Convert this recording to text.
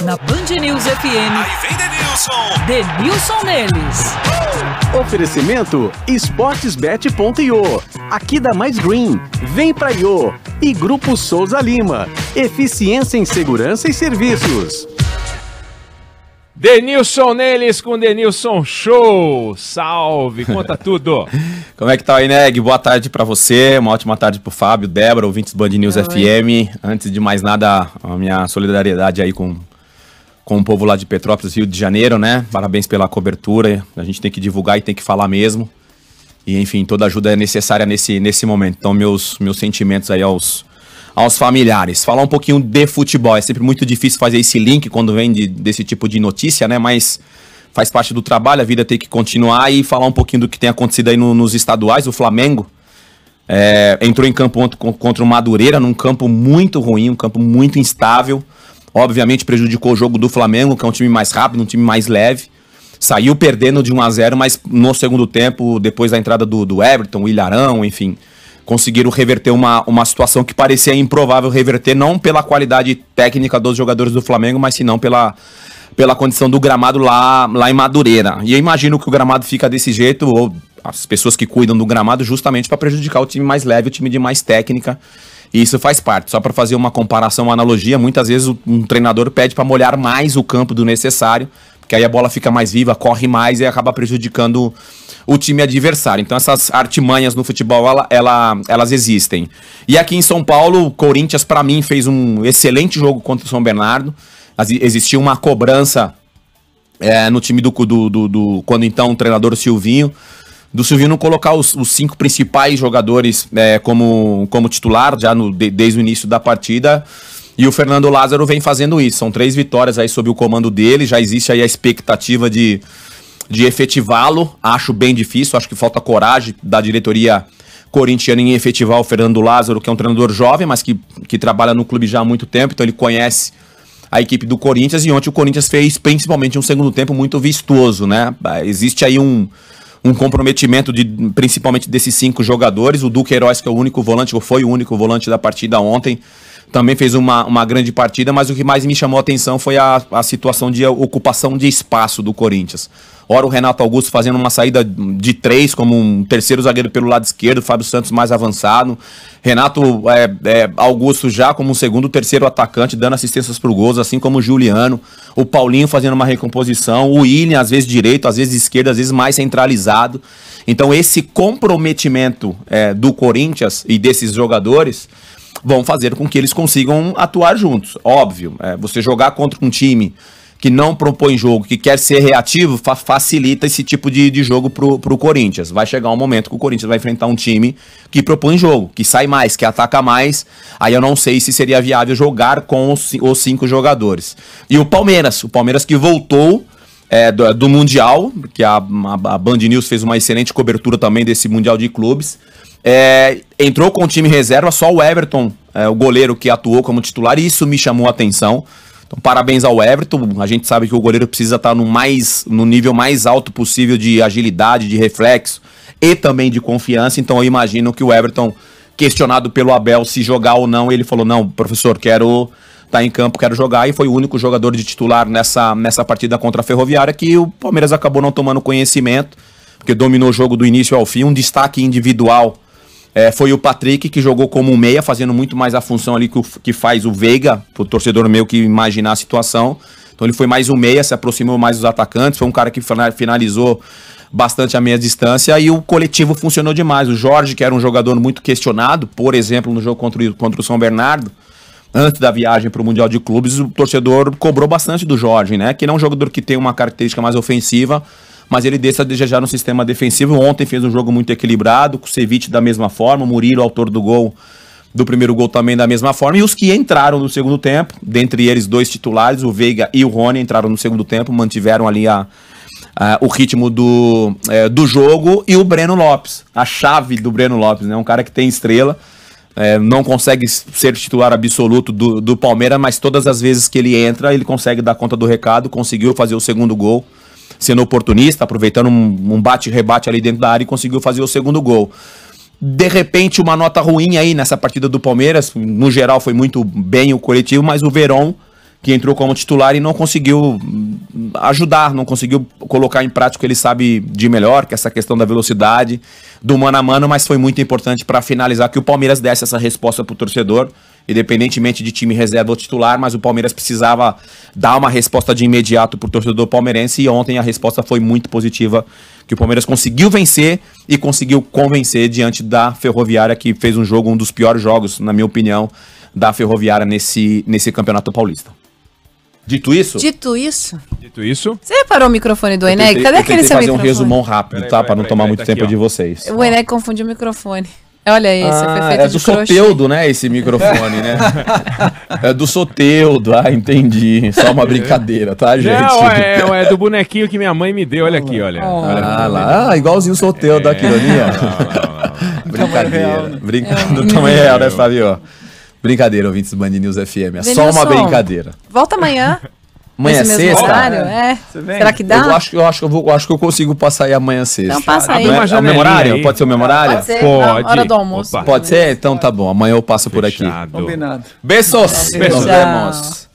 Na Band News FM. Aí vem Denilson. Denilson neles. Oferecimento esportesbet.io. Aqui dá mais green. Vem pra Io. E Grupo Souza Lima. Eficiência em segurança e serviços. Denilson neles com Denilson Show. Salve, conta tudo. Como é que tá o Ineg? Boa tarde pra você, uma ótima tarde pro Fábio, Débora, ouvintes Band News FM. Antes de mais nada, a minha solidariedade aí com o povo lá de Petrópolis, Rio de Janeiro, né? Parabéns pela cobertura, a gente tem que divulgar e tem que falar mesmo. E enfim, toda ajuda é necessária nesse momento. Então meus sentimentos aí aos familiares. Falar um pouquinho de futebol, é sempre muito difícil fazer esse link quando vem desse tipo de notícia, né? Mas faz parte do trabalho, a vida tem que continuar e falar um pouquinho do que tem acontecido aí nos estaduais. O Flamengo entrou em campo contra o Madureira, num campo muito ruim, um campo muito instável. Obviamente prejudicou o jogo do Flamengo, que é um time mais rápido, um time mais leve. Saiu perdendo de 1-0, mas no segundo tempo, depois da entrada do Everton, o Ilharão, enfim, conseguiram reverter uma situação que parecia improvável reverter, não pela qualidade técnica dos jogadores do Flamengo, mas senão pela condição do gramado lá em Madureira. E eu imagino que o gramado fica desse jeito, ou as pessoas que cuidam do gramado, justamente para prejudicar o time mais leve, o time de mais técnica. E isso faz parte. Só para fazer uma comparação, uma analogia, muitas vezes um treinador pede para molhar mais o campo do necessário, porque aí a bola fica mais viva, corre mais e acaba prejudicando o time adversário. Então essas artimanhas no futebol, elas existem. E aqui em São Paulo, o Corinthians, para mim, fez um excelente jogo contra o São Bernardo. Existia uma cobrança no time quando então o treinador Silvinho, do Silvinho não colocar os 5 principais jogadores como titular já desde o início da partida. E o Fernando Lázaro vem fazendo isso. São 3 vitórias aí sob o comando dele. Já existe aí a expectativa de efetivá-lo. Acho bem difícil, acho que falta coragem da diretoria corintiana em efetivar o Fernando Lázaro, que é um treinador jovem, mas que trabalha no clube já há muito tempo, então ele conhece a equipe do Corinthians. E ontem o Corinthians fez principalmente um segundo tempo muito vistoso, né? Existe aí um comprometimento principalmente desses 5 jogadores. O Duque Heróis, que é o único volante, ou foi o único volante da partida ontem, também fez uma grande partida, mas o que mais me chamou a atenção foi a situação de ocupação de espaço do Corinthians. Ora o Renato Augusto fazendo uma saída de 3 como um terceiro zagueiro pelo lado esquerdo, Fábio Santos mais avançado, Renato Augusto já como um segundo, terceiro atacante, dando assistências para o gols, assim como o Juliano, o Paulinho fazendo uma recomposição, o Willian às vezes direito, às vezes esquerdo, às vezes mais centralizado. Então esse comprometimento do Corinthians e desses jogadores vão fazer com que eles consigam atuar juntos. Óbvio, você jogar contra um time que não propõe jogo, que quer ser reativo, facilita esse tipo de jogo pro Corinthians. Vai chegar um momento que o Corinthians vai enfrentar um time que propõe jogo, que sai mais, que ataca mais. Aí eu não sei se seria viável jogar com os 5 jogadores. E o Palmeiras que voltou do Mundial, que a Band News fez uma excelente cobertura também desse Mundial de Clubes. Entrou com o time reserva, só o Everton, o goleiro que atuou como titular, e isso me chamou a atenção. Então parabéns ao Everton, a gente sabe que o goleiro precisa estar no nível mais alto possível de agilidade, de reflexo e também de confiança. Então eu imagino que o Everton, questionado pelo Abel se jogar ou não, ele falou: não, professor, quero estar em campo, quero jogar, e foi o único jogador de titular nessa partida contra a Ferroviária, que o Palmeiras acabou não tomando conhecimento, porque dominou o jogo do início ao fim. Um destaque individual foi o Patrick, que jogou como um meia, fazendo muito mais a função ali que faz o Veiga, pro torcedor meu que imaginar a situação. Então ele foi mais um meia, se aproximou mais dos atacantes, foi um cara que finalizou bastante a meia distância, e o coletivo funcionou demais. O Jorge, que era um jogador muito questionado, por exemplo, no jogo contra o São Bernardo, antes da viagem para o Mundial de Clubes, o torcedor cobrou bastante do Jorge, né? Que não é um jogador que tem uma característica mais ofensiva, mas ele deixa a desejar no sistema defensivo. Ontem fez um jogo muito equilibrado, com o Ceviche da mesma forma, o Murilo, autor do primeiro gol, também da mesma forma, e os que entraram no segundo tempo, dentre eles 2 titulares, o Veiga e o Rony, entraram no segundo tempo, mantiveram ali o ritmo do jogo, e o Breno Lopes, a chave do Breno Lopes, né? Um cara que tem estrela, não consegue ser titular absoluto do Palmeiras, mas todas as vezes que ele entra, ele consegue dar conta do recado, conseguiu fazer o segundo gol, sendo oportunista, aproveitando um bate-rebate ali dentro da área, e conseguiu fazer o segundo gol. De repente, uma nota ruim aí nessa partida do Palmeiras, no geral foi muito bem o coletivo, mas o Verón, que entrou como titular e não conseguiu ajudar, não conseguiu colocar em prática o que ele sabe de melhor, que é essa questão da velocidade, do mano a mano, mas foi muito importante para finalizar que o Palmeiras desse essa resposta pro torcedor, independentemente de time reserva ou titular, mas o Palmeiras precisava dar uma resposta de imediato pro torcedor palmeirense e ontem a resposta foi muito positiva, que o Palmeiras conseguiu vencer e conseguiu convencer diante da Ferroviária, que fez um dos piores jogos, na minha opinião, da Ferroviária nesse Campeonato Paulista. Dito isso... Dito isso? Você reparou o microfone do Eneg? Cadê aquele seu fazer microfone? um resumão rápido, tá? Pra não tomar muito tempo de vocês. O Eneg confundiu o microfone. Olha esse, foi feito é de do crochê. Soteldo, né, esse microfone, né? É do Soteldo, entendi. Só uma brincadeira, tá, gente? Não, é do bonequinho que minha mãe me deu, olha aqui, olha. Igualzinho o Soteldo, aquilo ali, ó. Brincadeira. Do tamanho real, né, Fabio? Brincadeira, ouvintes do Band News FM. É só uma brincadeira. Volta amanhã. Amanhã é sexta? Horário? Será que dá? Eu acho que eu consigo passar aí amanhã sexta. Então passa aí. É o mesmo horário? Pode ser o mesmo horário? Pode ser. Pode. Hora do almoço. Pode ser? Então tá bom. Amanhã eu passo por aqui. Fechado. Combinado. Beijos. Beijos. Nos vemos.